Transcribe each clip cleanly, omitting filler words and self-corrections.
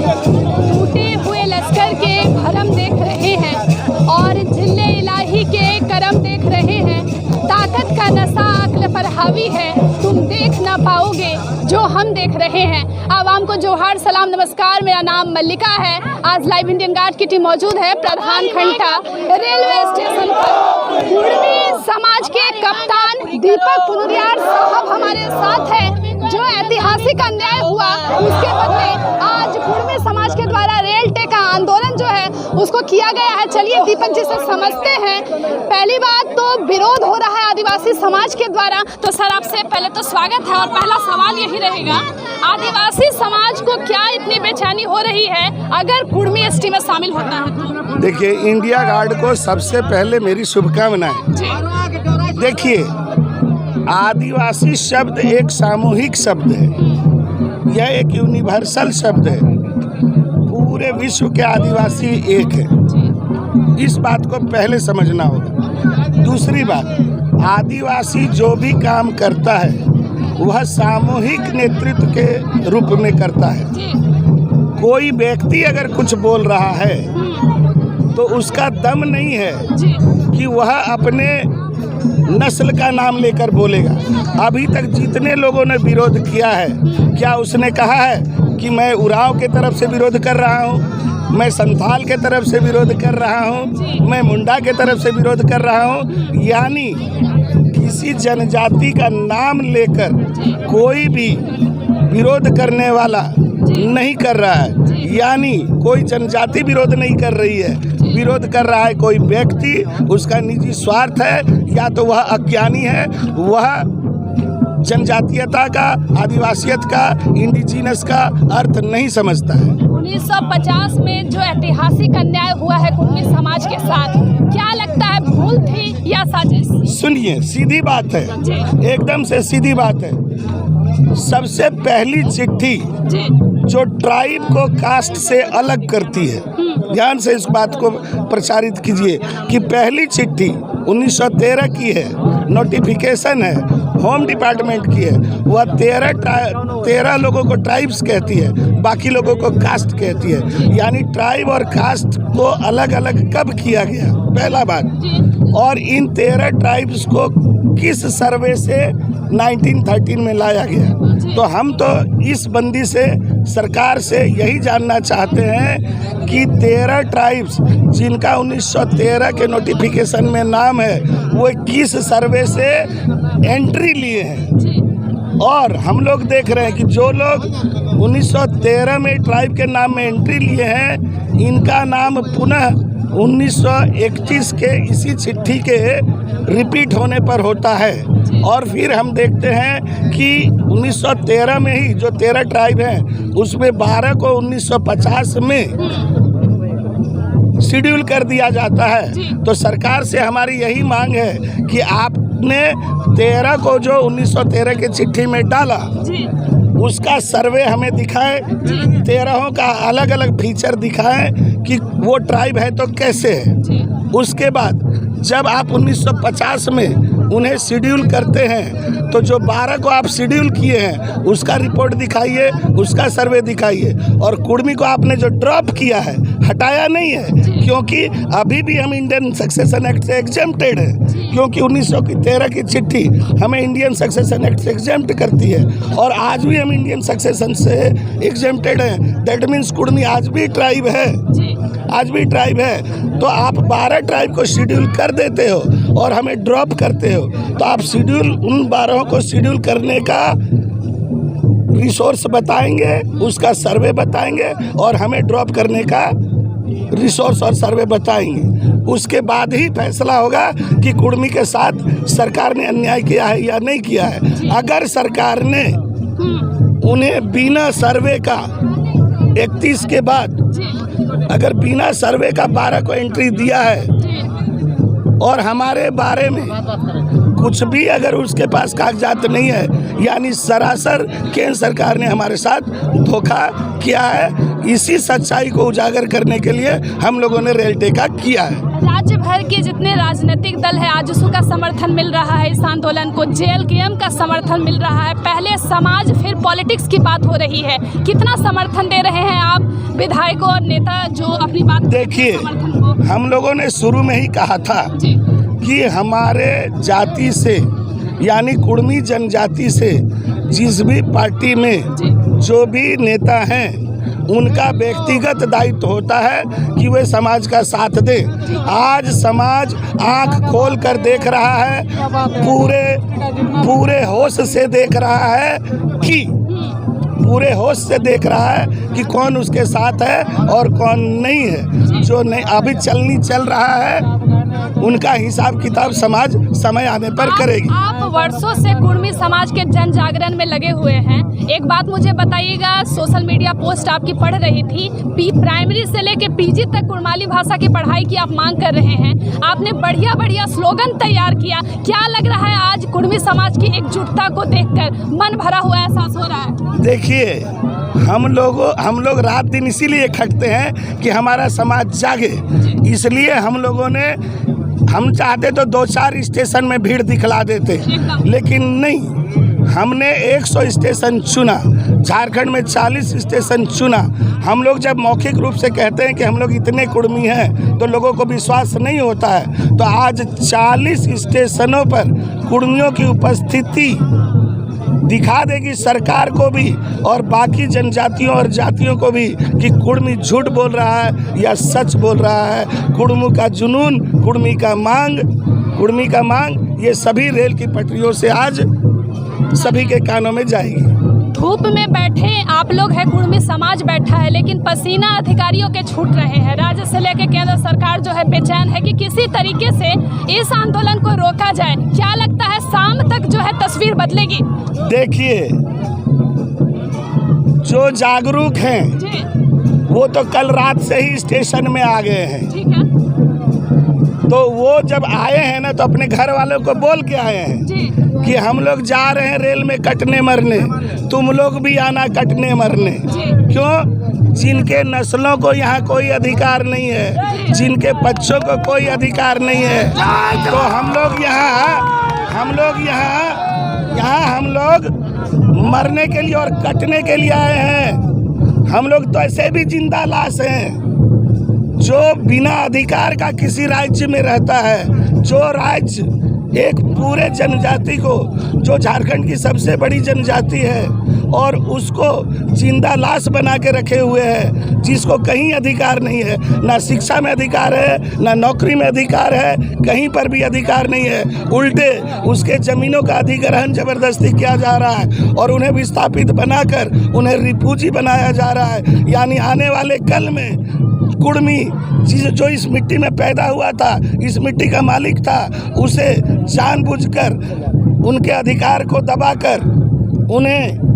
टूटे हुए लश्कर के भरम देख रहे हैं और जिले इलाही के करम देख रहे हैं। ताकत का नशा अक्ल पर हावी है, तुम देख ना पाओगे जो हम देख रहे हैं। आवाम को जोहार सलाम नमस्कार, मेरा नाम मल्लिका है। आज लाइव इंडियन गार्ड की टीम मौजूद है प्रधान खंडा रेलवे स्टेशन पर। कुर्मी समाज के कप्तान दीपक पुनरियार साहब हमारे साथ हैं। जो ऐतिहासिक अन्याय हुआ उसके बदले आज कुर्मी समाज के द्वारा रेल टेका आंदोलन जो है उसको किया गया है। चलिए दीपक जी से समझते हैं। पहली बात तो विरोध हो रहा है आदिवासी समाज के द्वारा, तो सर आपसे पहले तो स्वागत है और पहला सवाल यही रहेगा, आदिवासी समाज को क्या इतनी बेचैनी हो रही है अगर कुर्मी एसटी में शामिल होता है तो? देखिए, इंडिया गार्ड को सबसे पहले मेरी शुभकामनाएं। देखिए, आदिवासी शब्द एक सामूहिक शब्द है, यह एक यूनिवर्सल शब्द है। पूरे विश्व के आदिवासी एक है, इस बात को पहले समझना होगा। दूसरी बात, आदिवासी जो भी काम करता है वह सामूहिक नेतृत्व के रूप में करता है। कोई व्यक्ति अगर कुछ बोल रहा है तो उसका दम नहीं है कि वह अपने नस्ल का नाम लेकर बोलेगा। अभी तक जितने लोगों ने विरोध किया है, क्या उसने कहा है कि मैं उरांव के तरफ से विरोध कर रहा हूँ, मैं संथाल के तरफ से विरोध कर रहा हूँ, मैं मुंडा के तरफ से विरोध कर रहा हूँ? यानी किसी जनजाति का नाम लेकर कोई भी विरोध करने वाला नहीं कर रहा है। यानी कोई जनजाति विरोध नहीं कर रही है, विरोध कर रहा है कोई व्यक्ति। उसका निजी स्वार्थ है, या तो वह अज्ञानी है, वह जनजातीयता का, आदिवासियत का, इंडिजिनस का अर्थ नहीं समझता है। 1950 में जो ऐतिहासिक अन्याय हुआ है कुर्मी समाज के साथ, क्या लगता है भूल थी या साजिश? सुनिए, सीधी बात है, एकदम से सीधी बात है। सबसे पहली चिट्ठी जो ट्राइब को कास्ट से अलग करती है, ध्यान से इस बात को प्रचारित कीजिए कि पहली चिट्ठी 1913 की है, नोटिफिकेशन है, होम डिपार्टमेंट की है। वह 13 लोगों को ट्राइब्स कहती है, बाकी लोगों को कास्ट कहती है। यानी ट्राइब और कास्ट को अलग अलग कब किया गया, पहला बात। और इन 13 ट्राइब्स को किस सर्वे से 1913 में लाया गया? तो हम तो इस बंदी से, सरकार से यही जानना चाहते हैं कि 13 ट्राइब्स जिनका 1913 के नोटिफिकेशन में नाम है, वो किस सर्वे से एंट्री लिए हैं। और हम लोग देख रहे हैं कि जो लोग 1913 में ट्राइब के नाम में एंट्री लिए हैं, इनका नाम पुनः 1931 के इसी चिट्ठी के रिपीट होने पर होता है। और फिर हम देखते हैं कि 1913 में ही जो 13 ट्राइब हैं उसमें 12 को 1950 में शेड्यूल कर दिया जाता है। तो सरकार से हमारी यही मांग है कि आपने 13 को जो 1913 के चिट्ठी में डाला उसका सर्वे हमें दिखाएं, 13 का अलग अलग फीचर दिखाएं कि वो ट्राइब है तो कैसे है। उसके बाद जब आप 1950 में उन्हें शेड्यूल करते हैं तो जो 12 को आप शेड्यूल किए हैं उसका रिपोर्ट दिखाइए, उसका सर्वे दिखाइए। और कुर्मी को आपने जो ड्रॉप किया है, हटाया नहीं है, क्योंकि अभी भी हम इंडियन सक्सेशन एक्ट से एग्जेम्प्टेड है, क्योंकि 1913 की चिट्ठी हमें इंडियन सक्सेशन एक्ट से एग्जेम्प्ट करती है। और आज भी हम इंडियन सक्सेशन से एग्जेम्प्टेड हैं। दैट मीन्स कुर्मी आज भी ट्राइब है, आज भी ट्राइब है। तो आप 12 ट्राइब को शेड्यूल कर देते हो और हमें ड्रॉप करते हो, तो आप शेड्यूल उन 12 को शेड्यूल करने का रिसोर्स बताएंगे, उसका सर्वे बताएंगे और हमें ड्रॉप करने का रिसोर्स और सर्वे बताएंगे। उसके बाद ही फैसला होगा कि कुर्मी के साथ सरकार ने अन्याय किया है या नहीं किया है। अगर सरकार ने उन्हें बिना सर्वे का 31 के बाद अगर बिना सर्वे का 12 को एंट्री दिया है और हमारे बारे में कुछ भी अगर उसके पास कागजात नहीं है, यानी सरासर केंद्र सरकार ने हमारे साथ धोखा किया है। इसी सच्चाई को उजागर करने के लिए हम लोगों ने रेल टेका किया है। राज्य भर के जितने राजनीतिक दल है आज उसका समर्थन मिल रहा है, इस आंदोलन को JLKM का समर्थन मिल रहा है। पहले समाज फिर पॉलिटिक्स की बात हो रही है, कितना समर्थन दे रहे हैं आप? विधायकों और नेता जो अपनी बात देखिए, हम लोगों ने शुरू में ही कहा था कि हमारे जाति से यानी कुर्मी जनजाति से जिस भी पार्टी में जो भी नेता हैं उनका व्यक्तिगत दायित्व होता है कि वे समाज का साथ दें। आज समाज आंख खोल कर देख रहा है, पूरे होश से देख रहा है कि कि कौन उसके साथ है और कौन नहीं है। जो नहीं अभी चल रहा है उनका हिसाब किताब समाज समय आने पर करेगी। आप वर्षों से कुर्मी समाज के जन जागरण में लगे हुए हैं। एक बात मुझे बताइएगा, सोशल मीडिया पोस्ट आपकी पढ़ रही थी, प्राइमरी से लेके पीजी तक कुर्माली भाषा की पढ़ाई की आप मांग कर रहे हैं। आपने बढ़िया स्लोगन तैयार किया। क्या लग रहा है आज कुर्मी समाज की एकजुटता को देखकर मन भरा हुआ एहसास हो रहा है? देखिए, हम लोग रात दिन इसीलिए खटते हैं कि हमारा समाज जागे। इसलिए हम चाहते तो 2-4 स्टेशन में भीड़ दिखला देते, लेकिन नहीं, हमने 100 स्टेशन चुना, झारखंड में 40 स्टेशन चुना। हम लोग जब मौखिक रूप से कहते हैं कि हम लोग इतने कुर्मी हैं तो लोगों को विश्वास नहीं होता है। तो आज 40 स्टेशनों पर कुर्मियों की उपस्थिति दिखा देगी सरकार को भी और बाकी जनजातियों और जातियों को भी कि कुर्मी झूठ बोल रहा है या सच बोल रहा है। कुर्मी का जुनून, कुर्मी का मांग ये सभी रेल की पटरियों से आज सभी के कानों में जाएगी। धूप में बैठे आप लोग हैं, कुर्मी समाज बैठा है, लेकिन पसीना अधिकारियों के छूट रहे हैं। राज्य से लेकर केंद्र सरकार जो है बेचैन है कि किसी तरीके से इस आंदोलन को रोका जाए। क्या लगता है शाम तक जो है तस्वीर बदलेगी? देखिए, जो जागरूक हैं वो तो कल रात से ही स्टेशन में आ गए हैं। ठीक है। तो वो जब आए हैं ना तो अपने घर वालों को बोल के आए हैं कि हम लोग जा रहे हैं रेल में कटने मरने, तुम लोग भी आना कटने मरने। क्यों? जिनके नस्लों को यहाँ कोई अधिकार नहीं है, जिनके बच्चों को कोई अधिकार नहीं है, तो हम लोग मरने के लिए और कटने के लिए आए हैं। हम लोग तो ऐसे भी जिंदा लाश हैं। जो बिना अधिकार का किसी राज्य में रहता है, जो राज्य एक पूरे जनजाति को, जो झारखंड की सबसे बड़ी जनजाति है, और उसको जिंदा लाश बना के रखे हुए है, जिसको कहीं अधिकार नहीं है, ना शिक्षा में अधिकार है, ना नौकरी में अधिकार है, कहीं पर भी अधिकार नहीं है। उल्टे उसके ज़मीनों का अधिग्रहण जबरदस्ती किया जा रहा है और उन्हें विस्थापित बनाकर उन्हें रिफ्यूजी बनाया जा रहा है। यानी आने वाले कल में कुर्मी जो इस मिट्टी में पैदा हुआ था, इस मिट्टी का मालिक था, उसे जानबूझकर उनके अधिकार को दबाकर उन्हें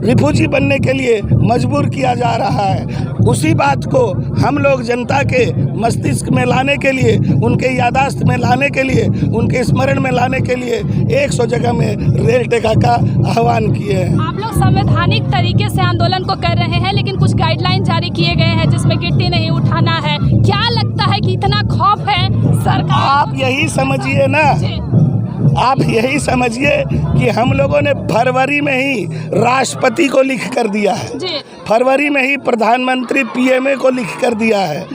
रिफ्यूजी बनने के लिए मजबूर किया जा रहा है। उसी बात को हम लोग जनता के मस्तिष्क में लाने के लिए, उनके यादाश्त में लाने के लिए, उनके स्मरण में लाने के लिए 100 जगह में रेल टेका का आह्वान किए हैं। आप लोग संवैधानिक तरीके से आंदोलन को कर रहे हैं, लेकिन कुछ गाइडलाइन जारी किए गए हैं जिसमें गिट्टी नहीं उठाना है। क्या लगता है कि इतना खौफ है सरकार? आप यही समझिए ना, आप यही समझिए कि हम लोगों ने फरवरी में ही राष्ट्रपति को लिख कर दिया है, फरवरी में ही प्रधानमंत्री पीएमए को लिख कर दिया है,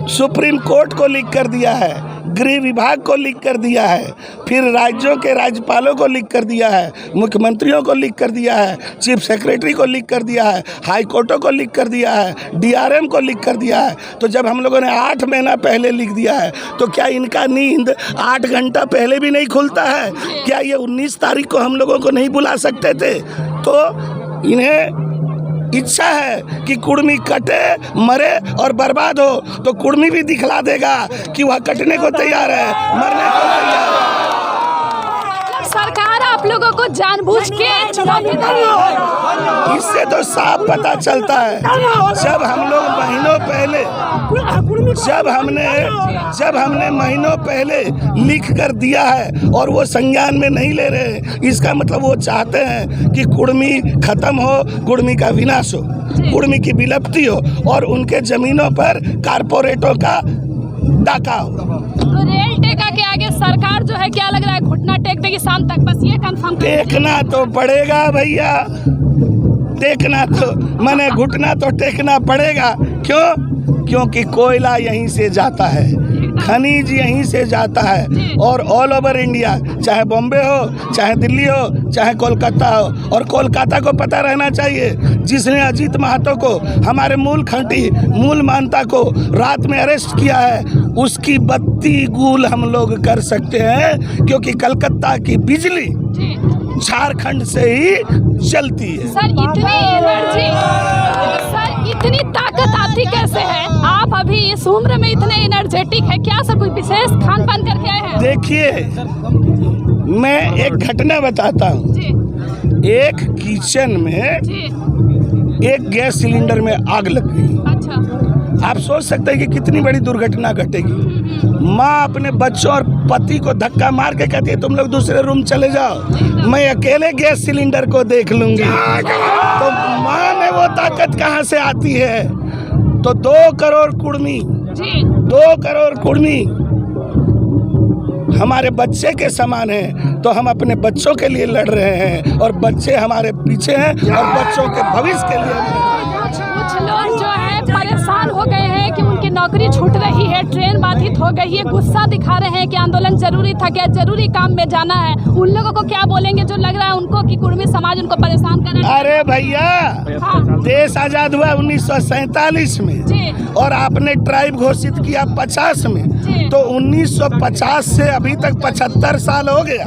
सुप्रीम कोर्ट को लिख कर दिया है, गृह विभाग को लिख कर दिया है, फिर राज्यों के राज्यपालों को लिख कर दिया है, मुख्यमंत्रियों को लिख कर दिया है, चीफ सेक्रेटरी को लिख कर दिया है, हाई कोर्टों को लिख कर दिया है, डीआरएम को लिख कर दिया है। तो जब हम लोगों ने 8 महीना पहले लिख दिया है तो क्या इनका नींद 8 घंटा पहले भी नहीं खुलता है? क्या ये 19 तारीख को हम लोगों को नहीं बुला सकते थे? तो इन्हें इच्छा है कि कुर्मी कटे, मरे और बर्बाद हो, तो कुर्मी भी दिखला देगा कि वह कटने को तैयार है, मरने को तैयार है। सरकार आप लोगों को जानबूझ के चुनौती दे रही है। इससे तो साफ पता चलता है, जब हम लोग महीनों पहले लिख कर दिया है और वो संज्ञान में नहीं ले रहे, इसका मतलब वो चाहते हैं कि कुर्मी खत्म हो, कुर्मी का विनाश हो, कुर्मी की विलुप्ति हो और उनके जमीनों पर कारपोरेटों का डाका हो। तो रेल टेका के आगे सरकार जो है, क्या लग रहा है, घुटना टेक देगी शाम तक? बस ये कंफर्म देखना तो पड़ेगा भैया, देखना तो मैंने घुटना तो टेकना पड़ेगा। क्यों? क्योंकि कोयला यहीं से जाता है, खनिज यहीं से जाता है, और ऑल ओवर इंडिया, चाहे बॉम्बे हो, चाहे दिल्ली हो, चाहे कोलकाता हो। और कोलकाता को पता रहना चाहिए, जिसने अजीत महतो को, हमारे मूल खंटी, मूल मानता को रात में अरेस्ट किया है, उसकी बत्ती गुल हम लोग कर सकते हैं, क्योंकि कलकत्ता की बिजली झारखंड से ही चलती है। सर इतनी एनर्जी, सर इतनी ताकत आती कैसे है? आप अभी इस उम्र में इतने एनर्जेटिक है, क्या सर कुछ विशेष खान पान करके आए हैं? देखिए, मैं एक घटना बताता हूँ। एक किचन में एक गैस सिलेंडर में आग लग गई। अच्छा। आप सोच सकते हैं कि कितनी बड़ी दुर्घटना घटेगी। माँ अपने बच्चों और पति को धक्का मार के कहती है तुम लोग दूसरे रूम चले जाओ, मैं अकेले गैस सिलेंडर को देख लूंगी। तो माँ में वो ताकत कहाँ से आती है? तो 2 करोड़ कुर्मी, 2 करोड़ कुर्मी हमारे बच्चे के समान हैं, तो हम अपने बच्चों के लिए लड़ रहे हैं, और बच्चे हमारे पीछे हैं, और बच्चों के भविष्य के लिए। कुछ लोग जो है परेशान हो गए हैं कि उनकी नौकरी छूट रही है, ट्रेन बाधित हो गई है, गुस्सा दिखा रहे हैं कि आंदोलन जरूरी था, क्या जरूरी काम में जाना है। उन लोगों को क्या बोलेंगे जो लग रहा है उनको कि कुर्मी समाज उनको परेशान कर रहा है? अरे भैया, हाँ। देश आजाद हुआ 1947 में, और आपने ट्राइब घोषित किया 50 में, तो 1950 से अभी तक 75 साल हो गया,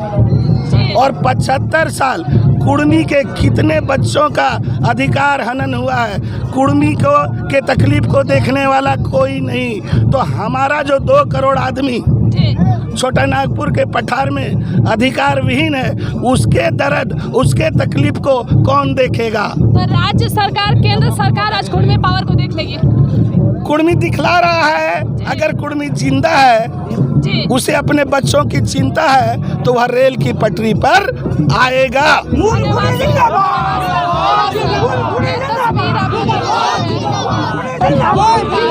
और 75 साल कुर्मी के कितने बच्चों का अधिकार हनन हुआ है? कुर्मी को के तकलीफ को देखने वाला कोई नहीं। तो हमारा जो 2 करोड़ आदमी छोटा नागपुर के पठार में अधिकार विहीन है, उसके दर्द, उसके तकलीफ को कौन देखेगा? तो राज्य सरकार, केंद्र सरकार आज कुर्मी पावर को देख लेगी। कुर्मी दिखला रहा है, अगर कुर्मी जिंदा है, उसे अपने बच्चों की चिंता है, तो वह रेल की पटरी पर आएगा। धन्यवाद।